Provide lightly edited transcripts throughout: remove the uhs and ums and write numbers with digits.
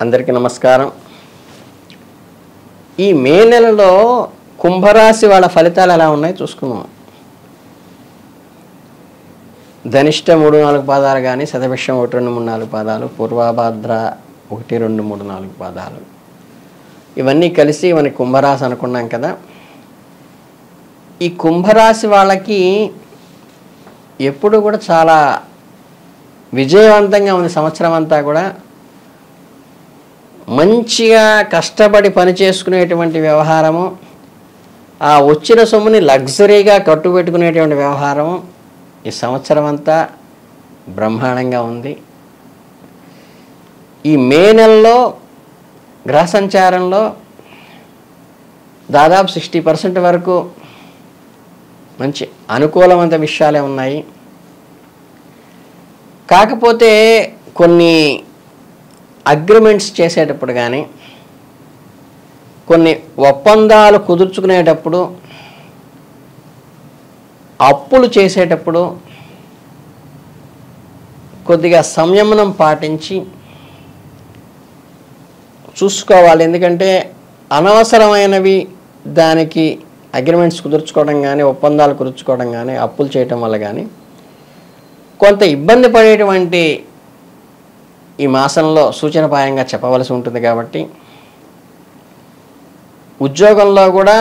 అందరికీ నమస్కారం. ఈ మే నెలలో కుంభరాశి వాళ్ళ ఫలితాలు ఎలా ఉన్నాయి చూసుకుందాం. ధనిష్ట 3-4 పాదాలు కానీ, శతభిషం 1-2-3-4 పాదాలు, పూర్వభాద్ర 1-2-3-4 పాదాలు, ఇవన్నీ కలిసి మన కుంభరాశి అనుకున్నాం కదా. ఈ కుంభరాశి వాళ్ళకి ఎప్పుడు కూడా చాలా విజయవంతంగా ఉంది. సంవత్సరం అంతా కూడా మంచిగా కష్టపడి పని చేసుకునేటువంటి వ్యవహారము, ఆ వచ్చిన సొమ్ముని లగ్జరీగా కట్టుబెట్టుకునేటువంటి వ్యవహారము ఈ సంవత్సరం అంతా బ్రహ్మాండంగా ఉంది. ఈ మే నెలలో గ్రహ సంచారంలో దాదాపు 60% వరకు మంచి అనుకూలమైన విషయాలే ఉన్నాయి. కాకపోతే కొన్ని అగ్రిమెంట్స్ చేసేటప్పుడు కానీ, కొన్ని ఒప్పందాలు కుదుర్చుకునేటప్పుడు, అప్పులు చేసేటప్పుడు కొద్దిగా సంయమనం పాటించి చూసుకోవాలి. ఎందుకంటే అనవసరమైనవి దానికి అగ్రిమెంట్స్ కుదుర్చుకోవడం కానీ, ఒప్పందాలు కుదుర్చుకోవడం కానీ, అప్పులు చేయటం వల్ల కానీ కొంత ఇబ్బంది పడేటువంటి ఈ మాసంలో సూచనపాయంగా చెప్పవలసి ఉంటుంది. కాబట్టి ఉద్యోగంలో కూడా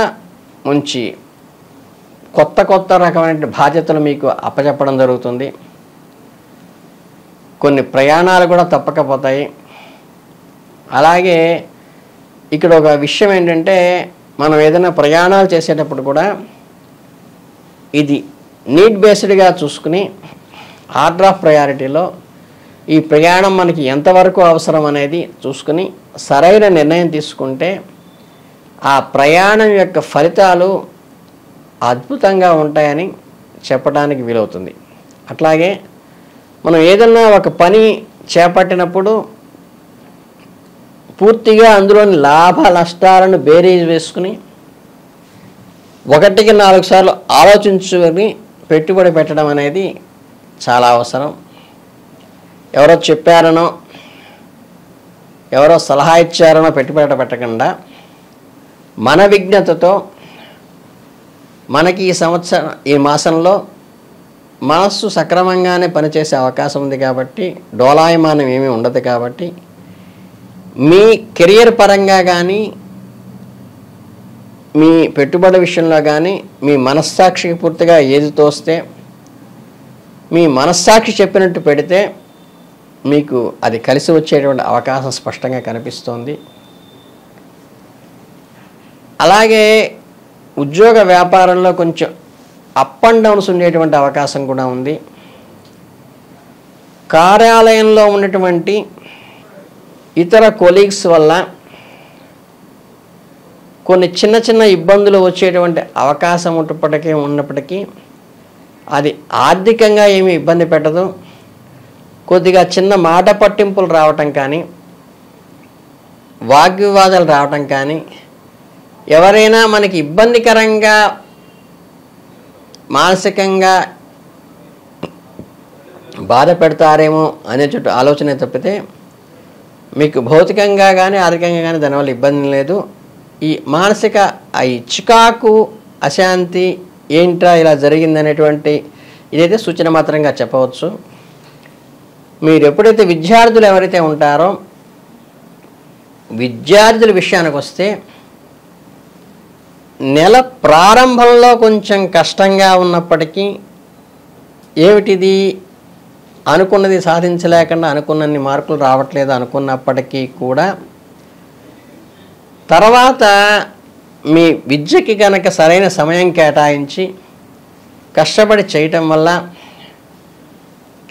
మంచి కొత్త రకమైన బాధ్యతలు మీకు అప్పచెప్పడం జరుగుతుంది. కొన్ని ప్రయాణాలు కూడా తప్పకపోతాయి. అలాగే ఇక్కడ ఒక విషయం ఏంటంటే, మనం ఏదైనా ప్రయాణాలు చేసేటప్పుడు కూడా ఇది నీడ్ బేస్డ్గా చూసుకుని ఆర్డర్ ఆఫ్ ప్రయారిటీలో ఈ ప్రయాణం మనకి ఎంతవరకు అవసరం అనేది చూసుకుని సరైన నిర్ణయం తీసుకుంటే ఆ ప్రయాణం యొక్క ఫలితాలు అద్భుతంగా ఉంటాయని చెప్పడానికి వీలవుతుంది. అట్లాగే మనం ఏదన్నా ఒక పని చేపట్టినప్పుడు పూర్తిగా అందులోని లాభ నష్టాలను బేరీజ్ వేసుకుని 1-4 సార్లు ఆలోచించుకొని పెట్టుబడి పెట్టడం అనేది చాలా అవసరం. ఎవరో చెప్పారనో, ఎవరో సలహా ఇచ్చారనో పెట్టుబడి పెట్టకుండా మన విజ్ఞతతో మనకి ఈ మాసంలో మనస్సు సక్రమంగానే పనిచేసే అవకాశం ఉంది. కాబట్టి డోలాయమానం ఏమీ ఉండదు. కాబట్టి మీ కెరియర్ పరంగా కానీ, మీ పెట్టుబడి విషయంలో కానీ మీ మనస్సాక్షికి పూర్తిగా ఏది తోస్తే, మీ మనస్సాక్షి చెప్పినట్టు పెడితే మీకు అది కలిసి వచ్చేటువంటి అవకాశం స్పష్టంగా కనిపిస్తోంది. అలాగే ఉద్యోగ వ్యాపారంలో కొంచెం అప్ అండ్ డౌన్స్ ఉండేటువంటి అవకాశం కూడా ఉంది. కార్యాలయంలో ఉన్నటువంటి ఇతర కొలీగ్స్ వల్ల కొన్ని చిన్న ఇబ్బందులు వచ్చేటువంటి అవకాశం ఉన్నప్పటికీ అది ఆర్థికంగా ఏమీ ఇబ్బంది పెట్టదు. కొద్దిగా చిన్న మాట పట్టింపులు రావటం కానీ, వాగ్వివాదాలు రావటం కానీ, ఎవరైనా మనకి ఇబ్బందికరంగా మానసికంగా బాధ పెడతారేమో అనే చుట్టూ ఆలోచన తప్పితే మీకు భౌతికంగా కానీ ఆర్థికంగా కానీ దానివల్ల ఇబ్బంది లేదు. ఈ మానసిక ఈ చికాకు, అశాంతి ఏంట్రా ఇలా జరిగిందనేటువంటి ఇదైతే సూచన మాత్రంగా చెప్పవచ్చు. మీరు ఎప్పుడైతే విద్యార్థులు ఎవరైతే ఉంటారో, విద్యార్థుల విషయానికి వస్తే నెల ప్రారంభంలో కొంచెం కష్టంగా ఉన్నప్పటికీ, ఏమిటిది అనుకున్నది సాధించలేకుండా అనుకున్నన్ని మార్కులు రావట్లేదు అనుకున్నప్పటికీ కూడా తర్వాత మీ విద్యకి కనుక సరైన సమయం కేటాయించి కష్టపడి చేయటం వల్ల,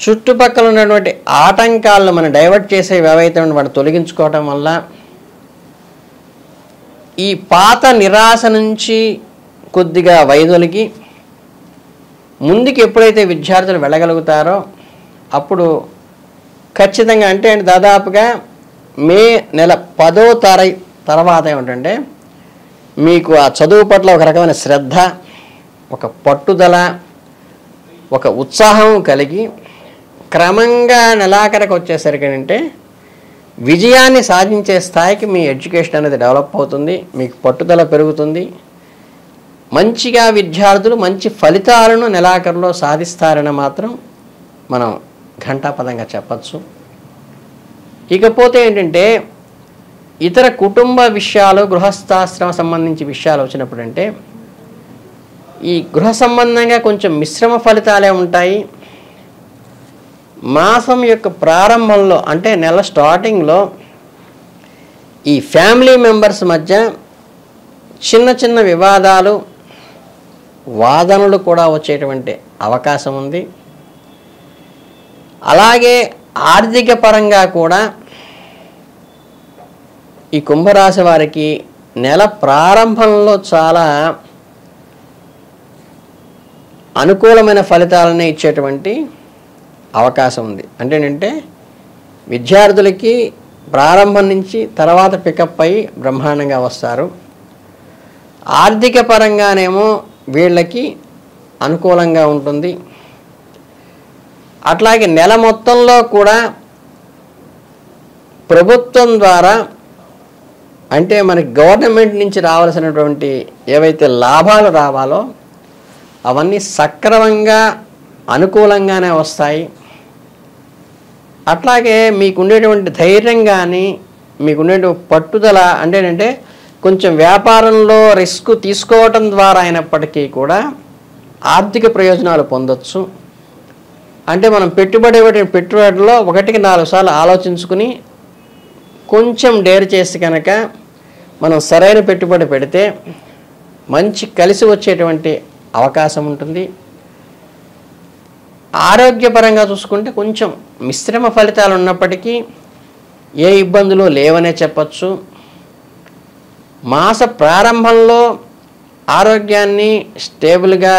చుట్టుపక్కల ఉన్నటువంటి ఆటంకాలను మనం డైవర్ట్ చేసే ఏవైతే వాటిని తొలగించుకోవటం వల్ల ఈ పాత నిరాశ నుంచి కొద్దిగా వైదొలిగి ముందుకు ఎప్పుడైతే విద్యార్థులు వెళ్ళగలుగుతారో అప్పుడు ఖచ్చితంగా అంటే దాదాపుగా మే నెల 10వ తారీఖు తర్వాత ఏమిటంటే మీకు ఆ చదువు పట్ల ఒక రకమైన శ్రద్ధ, ఒక పట్టుదల, ఒక ఉత్సాహం కలిగి క్రమంగా నెలాఖరికి వచ్చేసరికి అంటే విజయాన్ని సాధించే స్థాయికి మీ ఎడ్యుకేషన్ అనేది డెవలప్ అవుతుంది, మీకు పట్టుదల పెరుగుతుంది. మంచిగా విద్యార్థులు మంచి ఫలితాలను నెలాఖరులో సాధిస్తారని మాత్రం మనం ఘంటాపదంగా చెప్పచ్చు. ఇకపోతే ఏంటంటే ఇతర కుటుంబ విషయాలు, గృహస్థాశ్రమ సంబంధించి విషయాలు వచ్చినప్పుడు అంటే ఈ గృహ సంబంధంగా కొంచెం మిశ్రమ ఫలితాలే ఉంటాయి. మాసం యొక్క ప్రారంభంలో అంటే నెల స్టార్టింగ్లో ఈ ఫ్యామిలీ మెంబర్స్ మధ్య చిన్న చిన్న వివాదాలు, వాదనలు కూడా వచ్చేటువంటి అవకాశం ఉంది. అలాగే ఆర్థిక పరంగా కూడా ఈ కుంభరాశి వారికి నెల ప్రారంభంలో చాలా అనుకూలమైన ఫలితాలనే ఇచ్చేటువంటి అవకాశం ఉంది. అంటే ఏంటంటే విద్యార్థులకి ప్రారంభం నుంచి తర్వాత పికప్ అయ్యి బ్రహ్మాండంగా వస్తారు. ఆర్థిక పరంగానేమో వీళ్ళకి అనుకూలంగా ఉంటుంది. అట్లాగే నెల మొత్తంలో కూడా ప్రభుత్వం ద్వారా అంటే మనకి గవర్నమెంట్ నుంచి రావాల్సినటువంటి ఏవైతే లాభాలు రావాలో అవన్నీ సక్రమంగా అనుకూలంగానే వస్తాయి. అట్లాగే మీకుండేటువంటి ధైర్యం కానీ మీకుండేటువంటి పట్టుదల అంటే ఏంటంటే కొంచెం వ్యాపారంలో రిస్క్ తీసుకోవటం ద్వారా అయినప్పటికీ కూడా ఆర్థిక ప్రయోజనాలు పొందొచ్చు. అంటే మనం పెట్టుబడిలో 1-4 సార్లు ఆలోచించుకుని కొంచెం డేర్ చేసి కనుక మనం సరైన పెట్టుబడి పెడితే మంచి కలిసి వచ్చేటువంటి అవకాశం ఉంటుంది. ఆరోగ్యపరంగా చూసుకుంటే కొంచెం మిశ్రమ ఫలితాలు ఉన్నప్పటికీ ఏ ఇబ్బందులు లేవనే చెప్పచ్చు. మాస ప్రారంభంలో ఆరోగ్యాన్ని స్టేబుల్గా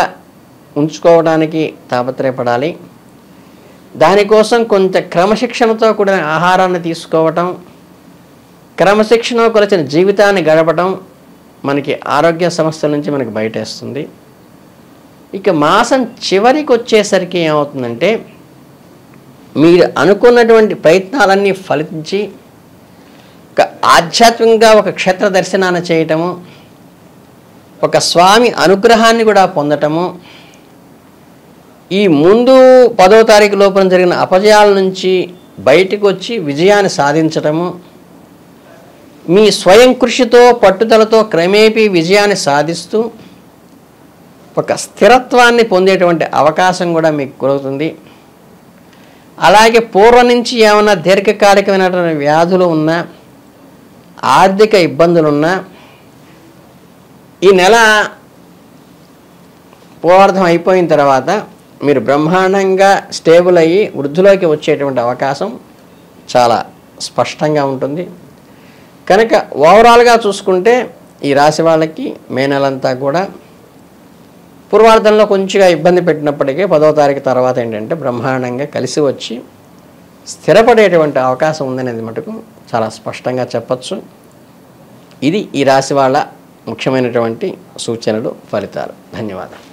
ఉంచుకోవడానికి తాపత్రయపడాలి. దానికోసం కొంత క్రమశిక్షణతో కూడిన ఆహారాన్ని తీసుకోవటం, క్రమశిక్షణ కొలిచిన జీవితాన్ని గడపడం మనకి ఆరోగ్య సమస్యల నుంచి మనకి బయటేస్తుంది. ఇక మాసం చివరికి వచ్చేసరికి ఏమవుతుందంటే మీరు అనుకున్నటువంటి ప్రయత్నాలన్నీ ఫలించి ఒక ఆధ్యాత్మికంగా ఒక క్షేత్ర దర్శనాన్ని చేయటము, ఒక స్వామి అనుగ్రహాన్ని కూడా పొందటము, ఈ ముందు 10వ తారీఖు లోపల జరిగిన అపజయాల నుంచి బయటకు వచ్చి విజయాన్ని సాధించటము, మీ స్వయం కృషితో పట్టుదలతో క్రమేపీ విజయాన్ని సాధిస్తూ ఒక స్థిరత్వాన్ని పొందేటువంటి అవకాశం కూడా మీకు కలుగుతుంది. అలాగే పూర్వం నుంచి ఏమైనా దీర్ఘకాలికమైనటువంటి వ్యాధులు ఉన్నా, ఆర్థిక ఇబ్బందులున్నా ఈ నెల పూర్వార్థం అయిపోయిన తర్వాత మీరు బ్రహ్మాండంగా స్టేబుల్ అయ్యి వృద్ధిలోకి వచ్చేటువంటి అవకాశం చాలా స్పష్టంగా ఉంటుంది. కనుక ఓవరాల్గా చూసుకుంటే ఈ రాశి వాళ్ళకి మే నెలంతా కూడా పూర్వార్థంలో కొంచెంగా ఇబ్బంది పెట్టినప్పటికీ 10వ తారీఖు తర్వాత ఏంటంటే బ్రహ్మాండంగా కలిసి వచ్చి స్థిరపడేటువంటి అవకాశం ఉందనేది మటుకు చాలా స్పష్టంగా చెప్పచ్చు. ఇది ఈ రాశి వాళ్ళ ముఖ్యమైనటువంటి సూచనలు, ఫలితాలు. ధన్యవాదాలు.